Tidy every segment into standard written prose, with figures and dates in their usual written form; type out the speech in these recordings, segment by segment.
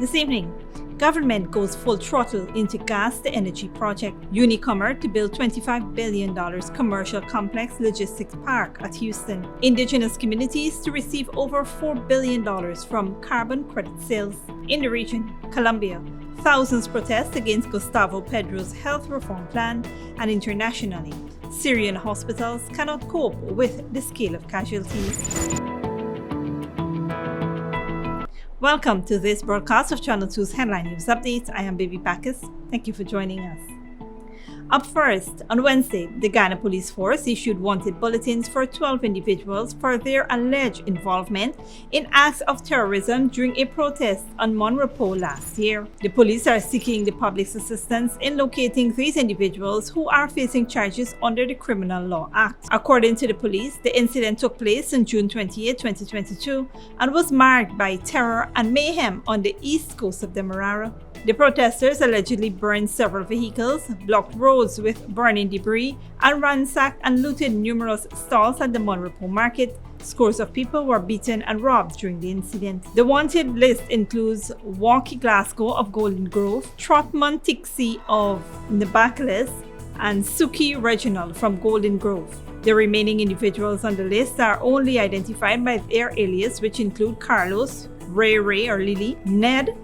This evening, government goes full throttle into gas to energy project. Unicomer to build $25 billion commercial complex logistics park at Houston. Indigenous communities to receive over $4 billion from carbon credit sales. In the region, Colombia, thousands protest against Gustavo Petro's health reform plan, and internationally, Syrian hospitals cannot cope with the scale of casualties. Welcome to this broadcast of Channel 2's Headline News Updates. I am Baby Bacchus. Thank you for joining us. Up first, on Wednesday, the Guyana Police Force issued wanted bulletins for 12 individuals for their alleged involvement in acts of terrorism during a protest on Monrepo last year. The police are seeking the public's assistance in locating these individuals who are facing charges under the Criminal Law Act. According to the police, the incident took place on June 28, 2022 and was marked by terror and mayhem on the east coast of Demerara. The protesters allegedly burned several vehicles, blocked roads with burning debris, and ransacked and looted numerous stalls at the Monrepo market. Scores of people were beaten and robbed during the incident. The wanted list includes Walkie Glasgow of Golden Grove, Trotman Tixie of Nabakalis, and Suki Reginald from Golden Grove. The remaining individuals on the list are only identified by their alias, which include Carlos, Ray or Lily, Ned,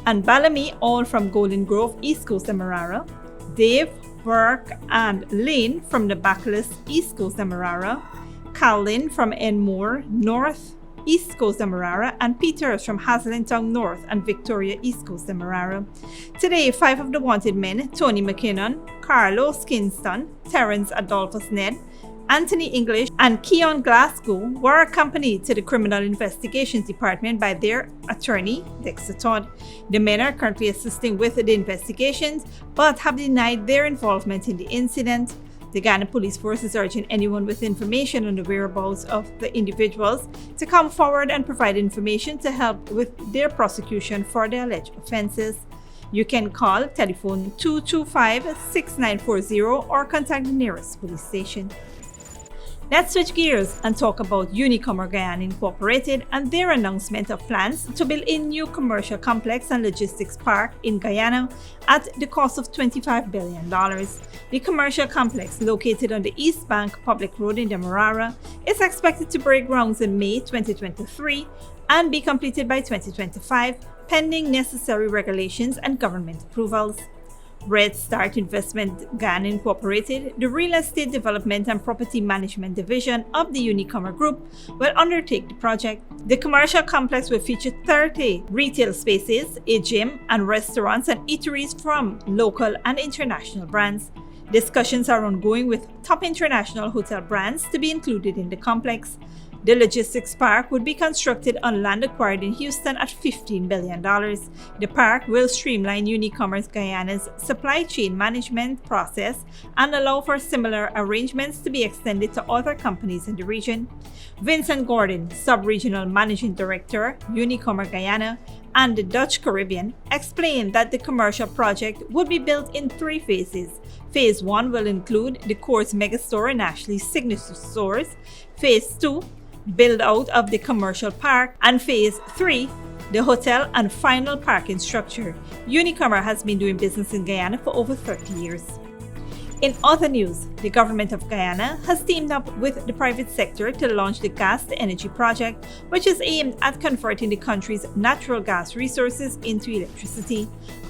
and Bellamy, all from Golden Grove, East Coast Demerara, Dave, Burke, and Lane from the Backless, East Coast Demerara, Calvin from Enmore, North, East Coast Demerara, and Peters from Haslington North and Victoria, East Coast Demerara. Today, 5 of the wanted men, Tony McKinnon, Carlos Kingston, Terrence Adolphus Ned, Anthony English, and Keon Glasgow, were accompanied to the Criminal Investigations Department by their attorney, Dexter Todd. The men are currently assisting with the investigations, but have denied their involvement in the incident. The Guyana Police Force is urging anyone with information on the whereabouts of the individuals to come forward and provide information to help with their prosecution for the alleged offenses. You can call telephone 225-6940 or contact the nearest police station. Let's switch gears and talk about Unicomer Guyana Incorporated and their announcement of plans to build a new commercial complex and logistics park in Guyana at the cost of $25 billion. The commercial complex, located on the East Bank Public Road in Demerara, is expected to break grounds in May 2023 and be completed by 2025, pending necessary regulations and government approvals. Red Start Investment Guyana Incorporated, the real estate development and property management division of the Unicomer Group, will undertake the project. The commercial complex will feature 30 retail spaces, a gym, and restaurants and eateries from local and international brands. Discussions are ongoing with top international hotel brands to be included in the complex. The logistics park would be constructed on land acquired in Houston at $15 billion. The park will streamline Unicomer Guyana's supply chain management process and allow for similar arrangements to be extended to other companies in the region. Vincent Gordon, Sub-Regional Managing Director, Unicomer Guyana, and the Dutch Caribbean, explained that the commercial project would be built in 3 phases. Phase 1 will include the Coors Megastore and Ashley's signature stores. Phase 2, build out of the commercial park, and Phase 3, the hotel and final parking structure. Unicomer has been doing business in Guyana for over 30 years. In other news, the government of Guyana has teamed up with the private sector to launch the Gas to Energy project, which is aimed at converting the country's natural gas resources into electricity.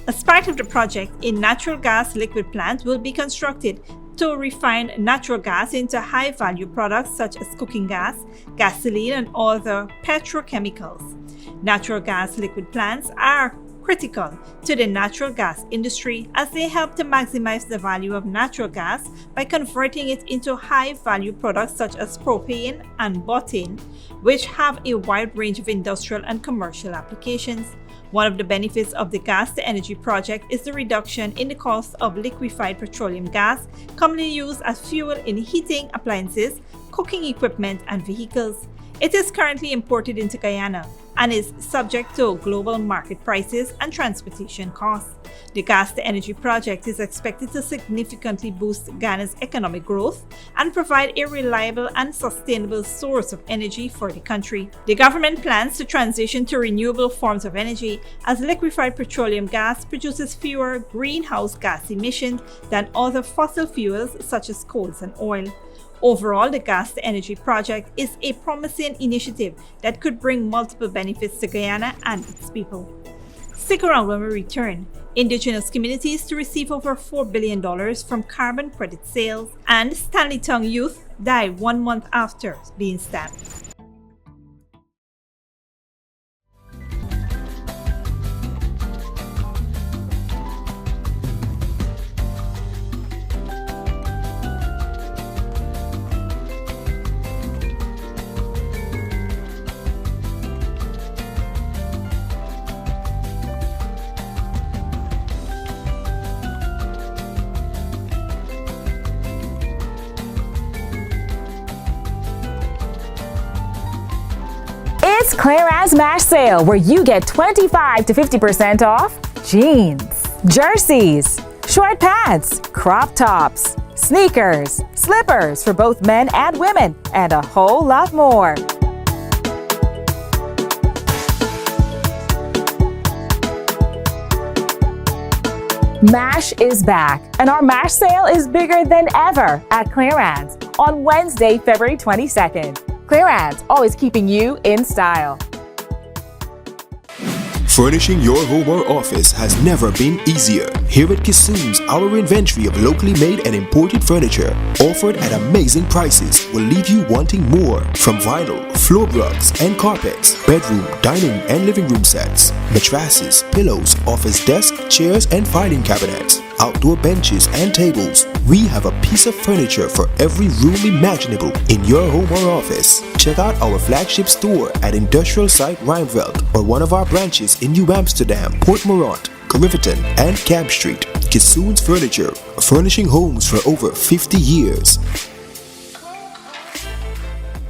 As part of the project, a natural gas liquid plant will be constructed to refine natural gas into high-value products such as cooking gas, gasoline, and other petrochemicals. Natural gas liquid plants are critical to the natural gas industry as they help to maximize the value of natural gas by converting it into high-value products such as propane and butane, which have a wide range of industrial and commercial applications. One of the benefits of the Gas to Energy project is the reduction in the cost of liquefied petroleum gas, commonly used as fuel in heating appliances, cooking equipment, and vehicles. It is currently imported into Guyana and is subject to global market prices and transportation costs. The gas-to-energy project is expected to significantly boost Ghana's economic growth and provide a reliable and sustainable source of energy for the country. The government plans to transition to renewable forms of energy as liquefied petroleum gas produces fewer greenhouse gas emissions than other fossil fuels such as coal and oil. Overall, the gas-to-energy project is a promising initiative that could bring multiple benefits to Guyana and its people. Stick around when we return. Indigenous communities to receive over $4 billion from carbon credit sales, and Stanley Tongue youth die 1 month after being stabbed. It's Clearance Mash Sale, where you get 25 to 50% off jeans, jerseys, short pants, crop tops, sneakers, slippers for both men and women, and a whole lot more. MASH is back, and our MASH sale is bigger than ever at Clearance on Wednesday, February 22nd. Clearance, always keeping you in style. Furnishing your home or office has never been easier. Here at CASUALTIES, our inventory of locally made and imported furniture, offered at amazing prices, will leave you wanting more. From vinyl, floor rugs and carpets, bedroom, dining and living room sets, mattresses, pillows, office desk, chairs and filing cabinets, outdoor benches and tables. We have a piece of furniture for every room imaginable in your home or office. Check out our flagship store at Industrial Site Rijnveld or one of our branches in New Amsterdam, Port Morant, Riverton and Camp Street. CASUALTIES Furniture, furnishing homes for over 50 years.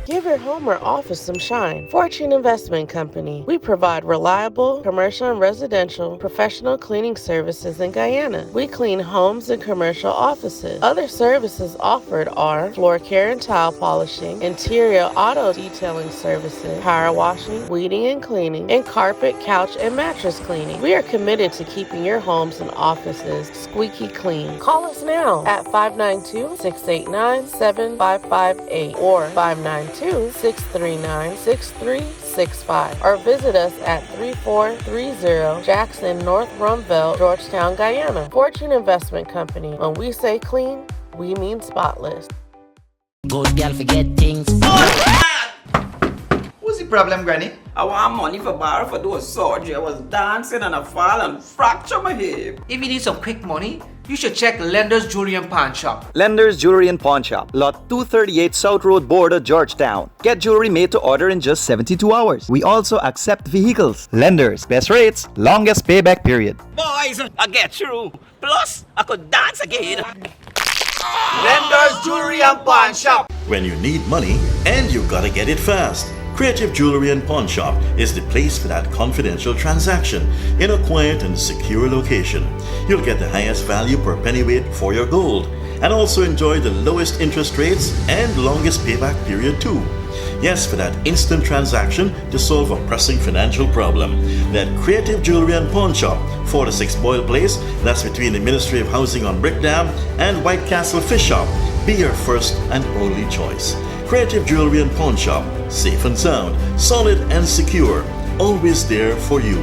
Give your home or office some shine. Fortune Investment Company. We provide reliable commercial and residential professional cleaning services in Guyana. We clean homes and commercial offices. Other services offered are floor care and tile polishing, interior auto detailing services, power washing, weeding and cleaning, and carpet, couch, and mattress cleaning. We are committed to keeping your homes and offices squeaky clean. Call us now at 592-689-7558 or 592-639-6365 or visit us at 3430 Jackson North Rumville, Georgetown, Guyana. Fortune Investment Company. When we say clean, we mean spotless. Good girl forget things. What's the problem, Granny? I want money for borrow for do a surgery. I was dancing and I fall and fracture my hip. If you need some quick money, you should check Lender's Jewelry and Pawn Shop. Lender's Jewelry and Pawn Shop, Lot 238 South Road Border, Georgetown. Get jewelry made to order in just 72 hours. We also accept vehicles. Lender's, best rates, longest payback period. Boys, I get through. Plus, I could dance again. Lender's Jewelry and Pawn Shop. When you need money and you gotta get it fast, Creative Jewelry and Pawn Shop is the place for that confidential transaction in a quiet and secure location. You'll get the highest value per pennyweight for your gold and also enjoy the lowest interest rates and longest payback period too. Yes, for that instant transaction to solve a pressing financial problem. That Creative Jewelry and Pawn Shop, 46 Boyle Place, that's between the Ministry of Housing on Brick Dam and White Castle Fish Shop. Be your first and only choice. Creative Jewelry and Pawn Shop, safe and sound, solid and secure, always there for you.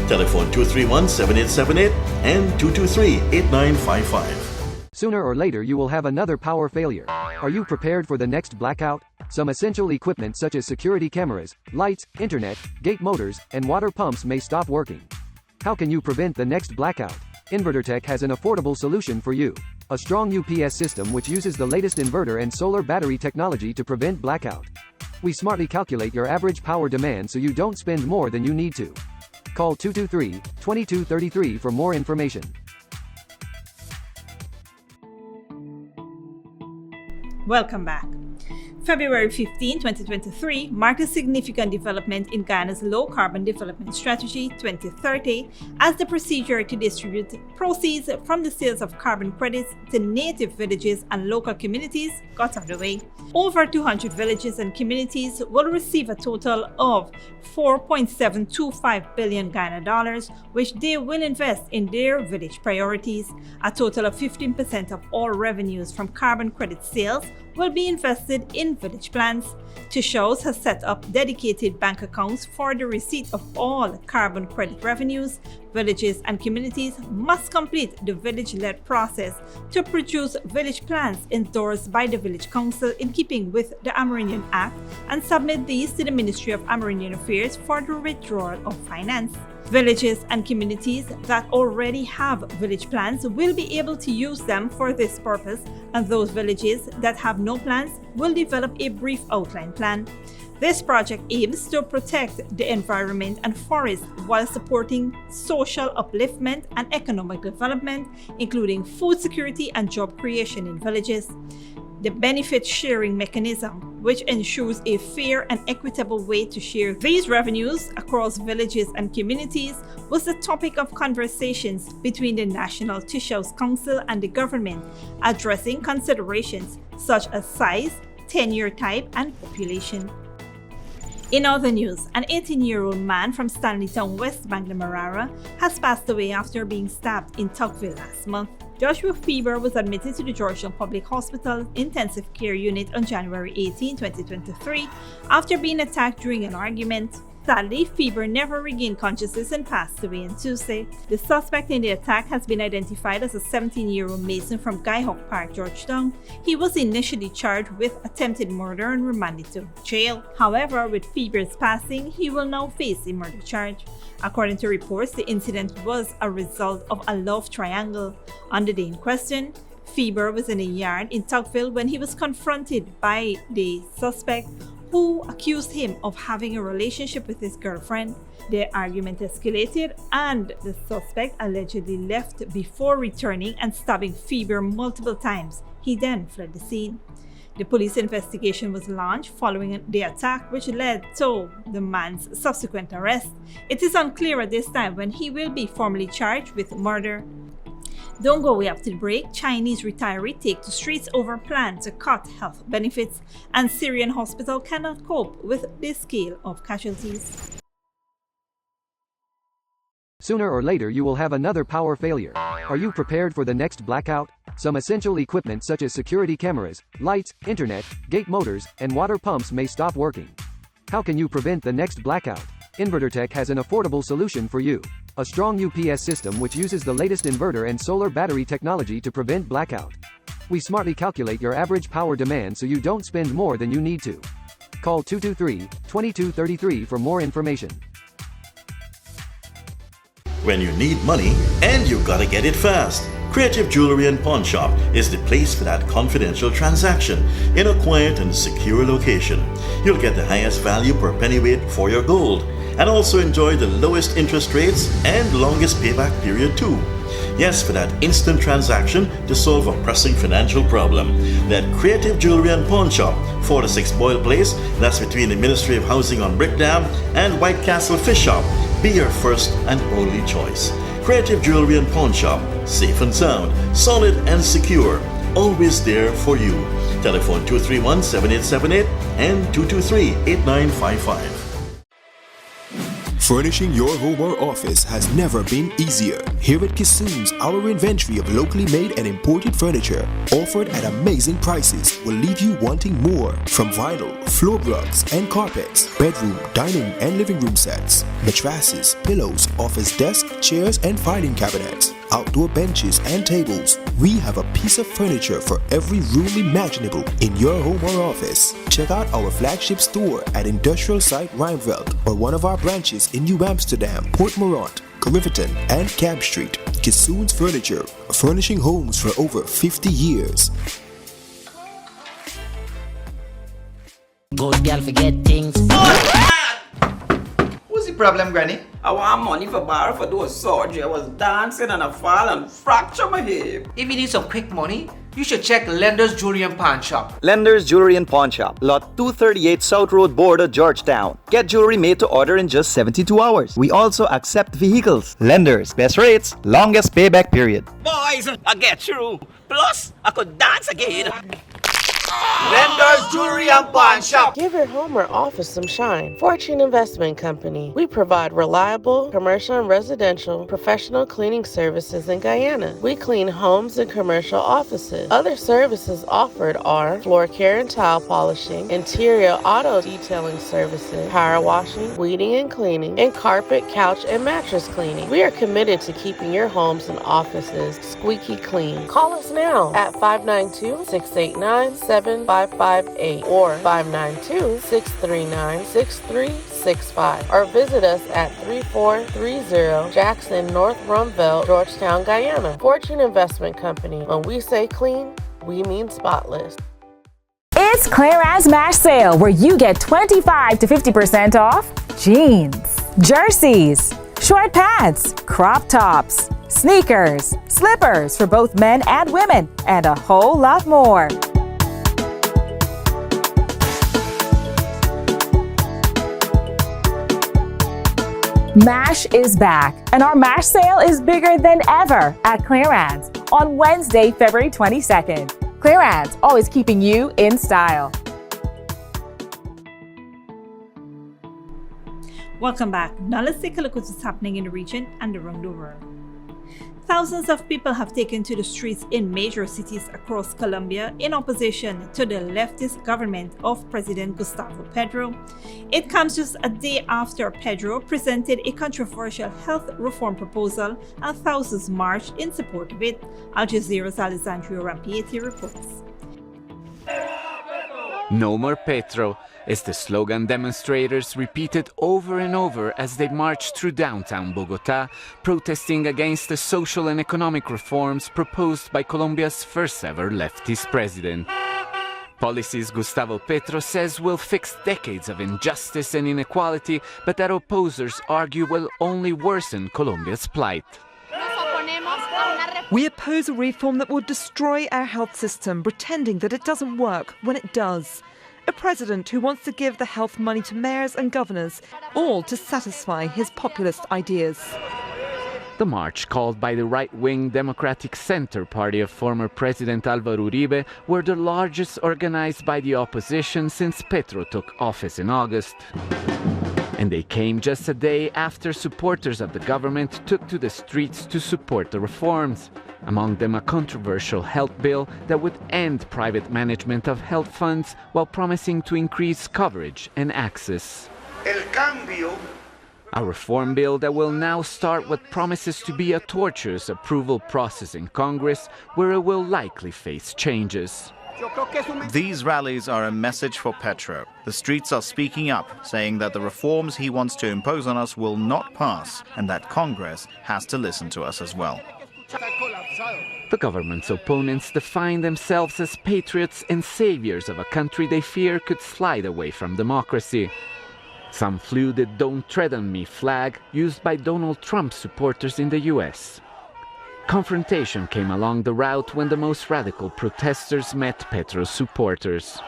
Telephone 231-7878 and 223-8955. Sooner or later you will have another power failure. Are you prepared for the next blackout? Some essential equipment such as security cameras, lights, internet, gate motors, and water pumps may stop working. How can you prevent the next blackout? InverterTech has an affordable solution for you. A strong UPS system which uses the latest inverter and solar battery technology to prevent blackout. We smartly calculate your average power demand so you don't spend more than you need to. Call 223-2233 for more information. Welcome back. February 15, 2023 marked a significant development in Guyana's low-carbon development strategy 2030 as the procedure to distribute proceeds from the sales of carbon credits to native villages and local communities got underway. Over 200 villages and communities will receive a total of $4.725 billion Guyana dollars, which they will invest in their village priorities. A total of 15% of all revenues from carbon credit sales will be invested in village plans. Tushos has set up dedicated bank accounts for the receipt of all carbon credit revenues. Villages and communities must complete the village-led process to produce village plans endorsed by the village council in keeping with the Amerindian Act and submit these to the Ministry of Amerindian Affairs for the withdrawal of finance. Villages and communities that already have village plans will be able to use them for this purpose, and those villages that have no plans will develop a brief outline plan. This project aims to protect the environment and forest while supporting social upliftment and economic development, including food security and job creation in villages. The benefit sharing mechanism, which ensures a fair and equitable way to share these revenues across villages and communities, was the topic of conversations between the National Tushos Council and the government, addressing considerations such as size, tenure type, and population. In other news, an 18-year-old man from Stanleytown, West Banglamarara, has passed away after being stabbed in Tugville last month. Joshua Feber was admitted to the Georgetown Public Hospital Intensive Care Unit on January 18, 2023, after being attacked during an argument. Sadly, Feber never regained consciousness and passed away on Tuesday. The suspect in the attack has been identified as a 17-year-old Mason from Guyhawk Park, Georgetown. He was initially charged with attempted murder and remanded to jail. However, with Feber's passing, he will now face a murder charge. According to reports, the incident was a result of a love triangle. On the day in question, Feber was in a yard in Tugville when he was confronted by the suspect, who accused him of having a relationship with his girlfriend. The argument escalated and the suspect allegedly left before returning and stabbing Feber multiple times. He then fled the scene. The police investigation was launched following the attack, which led to the man's subsequent arrest. It is unclear at this time when he will be formally charged with murder. Don't go away after the break. Chinese retiree take to streets over plan to cut health benefits, and Syrian hospital cannot cope with this scale of casualties. Sooner or later you will have another power failure. Are you prepared for the next blackout? Some essential equipment such as security cameras, lights, internet, gate motors, and water pumps may stop working. How can you prevent the next blackout? InverterTech has an affordable solution for you. A strong UPS system which uses the latest inverter and solar battery technology to prevent blackout. We smartly calculate your average power demand so you don't spend more than you need to. Call 223-2233 for more information. When you need money and you gotta get it fast, Creative Jewelry and Pawn Shop is the place for that confidential transaction in a quiet and secure location. You'll get the highest value per pennyweight for your gold and also enjoy the lowest interest rates and longest payback period too. Yes, for that instant transaction to solve a pressing financial problem. That Creative Jewelry and Pawn Shop, 4-6 Boyle Place, that's between the Ministry of Housing on Brickdam and White Castle Fish Shop, be your first and only choice. Creative Jewelry and Pawn Shop, safe and sound, solid and secure, always there for you. Telephone 231-7878 and 223-8955. Furnishing your home or office has never been easier. Here at Kissoon's, our inventory of locally made and imported furniture, offered at amazing prices, will leave you wanting more. From vinyl, floor rugs and carpets, bedroom, dining and living room sets, mattresses, pillows, office desk, chairs and filing cabinets, outdoor benches and tables. We have a piece of furniture for every room imaginable in your home or office. Check out our flagship store at Industrial Site Rijnveld or one of our branches in New Amsterdam, Port Morant, Riverton and Camp Street. Kissoon's Furniture, furnishing homes for over 50 years. Good girl forget things. What's the problem, Granny? I want money for borrow for those surgery. I was dancing and I fall and fracture my hip. If you need some quick money, you should check Lender's Jewelry and Pawn Shop. Lender's Jewelry and Pawn Shop, Lot 238 South Road, Border, Georgetown. Get jewelry made to order in just 72 hours. We also accept vehicles. Lender's, best rates, longest payback period. Boys, I get through. Plus, I could dance again. Lender's Jewelry and Pawn Shop. Give your home or office some shine. Fortune Investment Company. We provide reliable commercial and residential professional cleaning services in Guyana. We clean homes and commercial offices. Other services offered are floor care and tile polishing, interior auto detailing services, power washing, weeding and cleaning, and carpet, couch, and mattress cleaning. We are committed to keeping your homes and offices squeaky clean. Call us now at 592-689-7558 or 592-639-6365 or visit us at 3430 Jackson North Rumville, Georgetown, Guyana. Fortune Investment Company. When we say clean, we mean spotless. It's Claire As Mash Sale, where you get 25 to 50% off jeans, jerseys, short pants, crop tops, sneakers, slippers for both men and women, and a whole lot more. MASH is back, and our MASH sale is bigger than ever at Clearance on Wednesday, February 22nd. Clearance, always keeping you in style. Welcome back. Now let's take a look at what's happening in the region and around the world. Thousands of people have taken to the streets in major cities across Colombia in opposition to the leftist government of President Gustavo Petro. It comes just a day after Petro presented a controversial health reform proposal and thousands marched in support of it. Al Jazeera's Alessandro Rampietti reports. No more Petro is the slogan demonstrators repeated over and over as they marched through downtown Bogotá, protesting against the social and economic reforms proposed by Colombia's first ever leftist president. Policies Gustavo Petro says will fix decades of injustice and inequality, but that opposers argue will only worsen Colombia's plight. We oppose a reform that will destroy our health system, pretending that it doesn't work when it does. A president who wants to give the health money to mayors and governors, all to satisfy his populist ideas. The march, called by the right-wing Democratic Center Party of former President Álvaro Uribe, were the largest organized by the opposition since Petro took office in August. And they came just a day after supporters of the government took to the streets to support the reforms. Among them a controversial health bill that would end private management of health funds while promising to increase coverage and access. A reform bill that will now start what promises to be a tortuous approval process in Congress, where it will likely face changes. These rallies are a message for Petro. The streets are speaking up, saying that the reforms he wants to impose on us will not pass, and that Congress has to listen to us as well. The government's opponents define themselves as patriots and saviors of a country they fear could slide away from democracy. Some flew the "Don't Tread on Me" flag used by Donald Trump supporters in the US. Confrontation came along the route when the most radical protesters met Petro's supporters.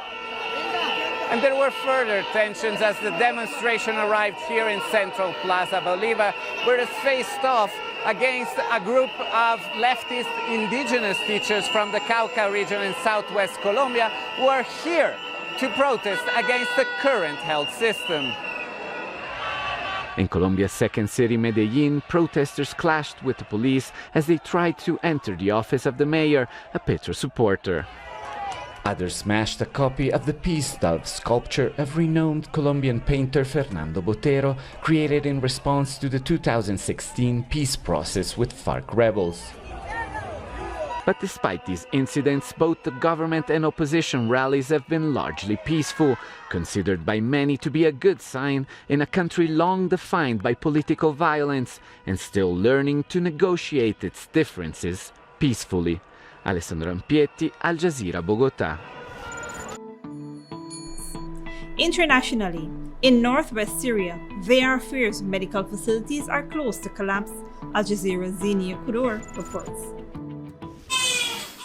And there were further tensions as the demonstration arrived here in central Plaza Bolívar, where it faced off against a group of leftist indigenous teachers from the Cauca region in southwest Colombia who are here to protest against the current health system. In Colombia's second city, Medellin, protesters clashed with the police as they tried to enter the office of the mayor, a Petro supporter. Others smashed a copy of the Peace Dove sculpture of renowned Colombian painter Fernando Botero, created in response to the 2016 peace process with FARC rebels. But despite these incidents, both the government and opposition rallies have been largely peaceful, considered by many to be a good sign in a country long defined by political violence and still learning to negotiate its differences peacefully. Alessandro Rampietti, Al Jazeera, Bogotá. Internationally, in northwest Syria, there are fears medical facilities are close to collapse. Al Jazeera's Zenia Kudur reports.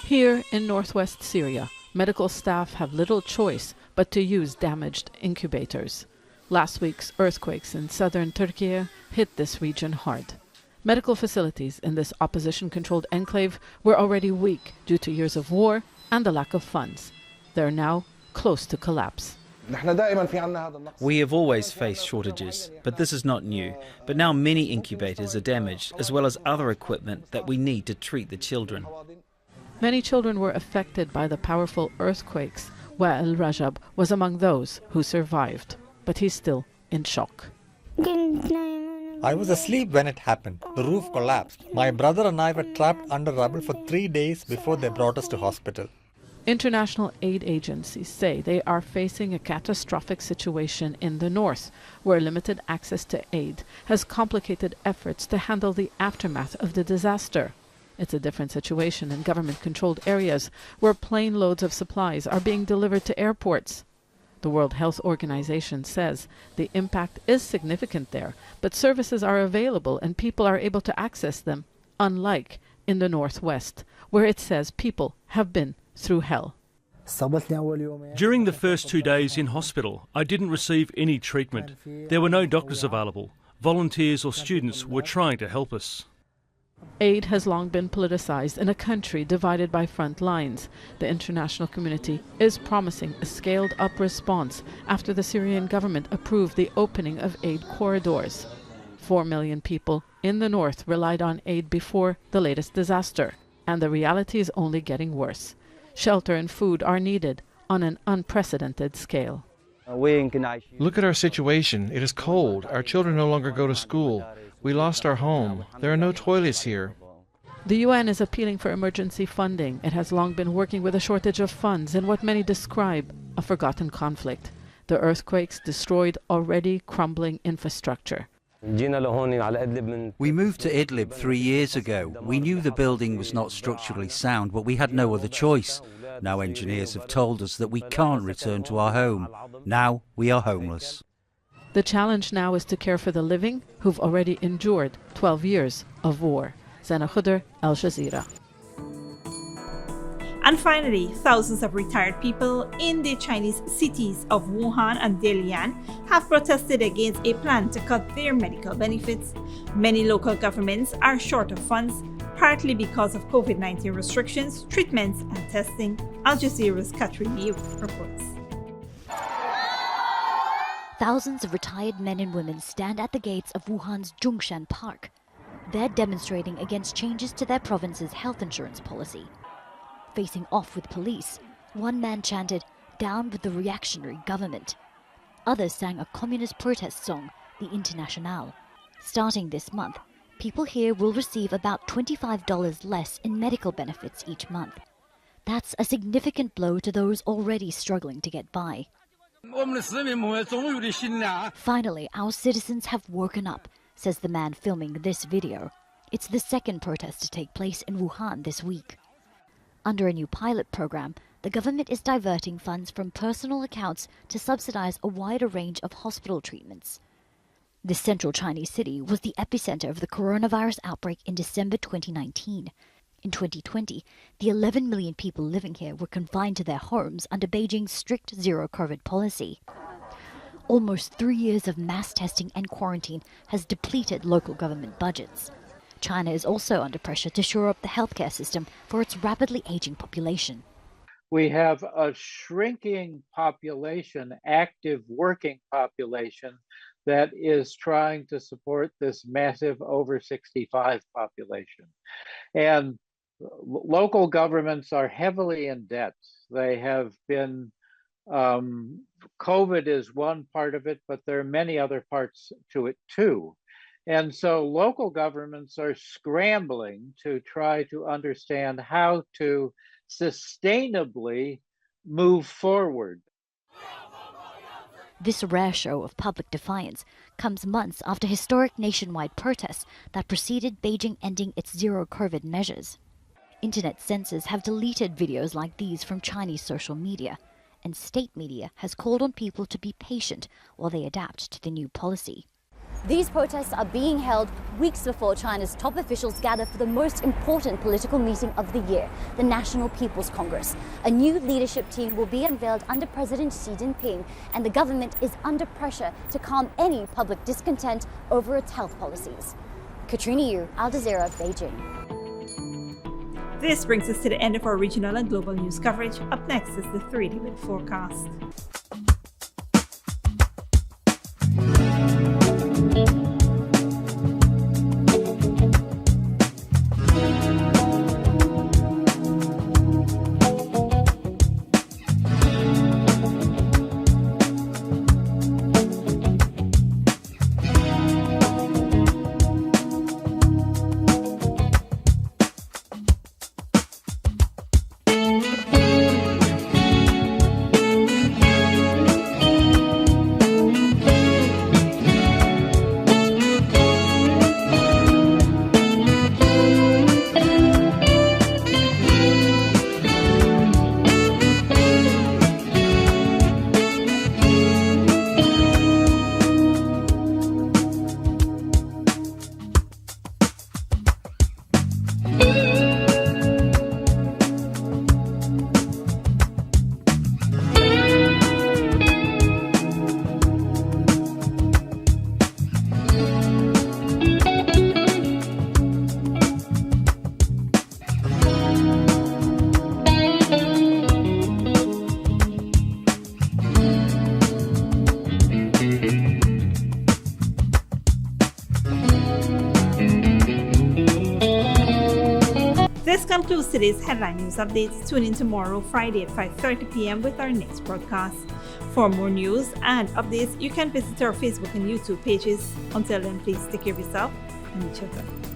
Here in northwest Syria, medical staff have little choice but to use damaged incubators. Last week's earthquakes in southern Turkey hit this region hard. Medical facilities in this opposition-controlled enclave were already weak due to years of war and the lack of funds. They're now close to collapse. We have always faced shortages, but this is not new. But now many incubators are damaged, as well as other equipment that we need to treat the children. Many children were affected by the powerful earthquakes. Wael Rajab was among those who survived, but he's still in shock. I was asleep when it happened. The roof collapsed. My brother and I were trapped under rubble for 3 days before they brought us to hospital. International aid agencies say they are facing a catastrophic situation in the north, where limited access to aid has complicated efforts to handle the aftermath of the disaster. It's a different situation in government-controlled areas, where plane loads of supplies are being delivered to airports. The World Health Organization says the impact is significant there, but services are available and people are able to access them, unlike in the northwest, where it says people have been through hell. During the first 2 days in hospital, I didn't receive any treatment. There were no doctors available. Volunteers or students were trying to help us. Aid has long been politicized in a country divided by front lines. The international community is promising a scaled-up response after the Syrian government approved the opening of aid corridors. 4 million people in the north relied on aid before the latest disaster, and the reality is only getting worse. Shelter and food are needed on an unprecedented scale. Look at our situation. It is cold. Our children no longer go to school. We lost our home. There are no toilets here. The UN is appealing for emergency funding. It has long been working with a shortage of funds in what many describe a forgotten conflict. The earthquakes destroyed already crumbling infrastructure. We moved to Idlib 3 years ago. We knew the building was not structurally sound, but we had no other choice. Now engineers have told us that we can't return to our home. Now we are homeless. The challenge now is to care for the living who've already endured 12 years of war. Zana Khudr, Al Jazeera. And finally, thousands of retired people in the Chinese cities of Wuhan and Dalian have protested against a plan to cut their medical benefits. Many local governments are short of funds, partly because of COVID-19 restrictions, treatments, and testing. Al Jazeera's Catherine Liu reports. Thousands of retired men and women stand at the gates of Wuhan's Zhongshan Park. They're demonstrating against changes to their province's health insurance policy. Facing off with police, one man chanted, "Down with the reactionary government." Others sang a communist protest song, the Internationale. Starting this month, people here will receive about $25 less in medical benefits each month. That's a significant blow to those already struggling to get by. Finally, our citizens have woken up, says the man filming this video. It's the second protest to take place in Wuhan this week. Under a new pilot program, the government is diverting funds from personal accounts to subsidize a wider range of hospital treatments. This central Chinese city was the epicenter of the coronavirus outbreak in December 2019. In 2020, the 11 million people living here were confined to their homes under Beijing's strict zero-COVID policy. Almost 3 years of mass testing and quarantine has depleted local government budgets. China is also under pressure to shore up the healthcare system for its rapidly aging population. We have a shrinking population, active working population, that is trying to support this massive over 65 population. And local governments are heavily in debt. They have been, COVID is one part of it, but there are many other parts to it too. And so local governments are scrambling to try to understand how to sustainably move forward. This rare show of public defiance comes months after historic nationwide protests that preceded Beijing ending its zero-COVID measures. Internet censors have deleted videos like these from Chinese social media. and state media has called on people to be patient while they adapt to the new policy. These protests are being held weeks before China's top officials gather for the most important political meeting of the year, the National People's Congress. A new leadership team will be unveiled under President Xi Jinping, and the government is under pressure to calm any public discontent over its health policies. Katrina Yu, Al Jazeera, Beijing. This brings us to the end of our regional and global news coverage. Up next is the 3D with forecast. This concludes today's headline news updates. Tune in tomorrow, Friday at 5:30 p.m. with our next broadcast. For more news and updates, you can visit our Facebook and YouTube pages. Until then, please take care of yourself and each other.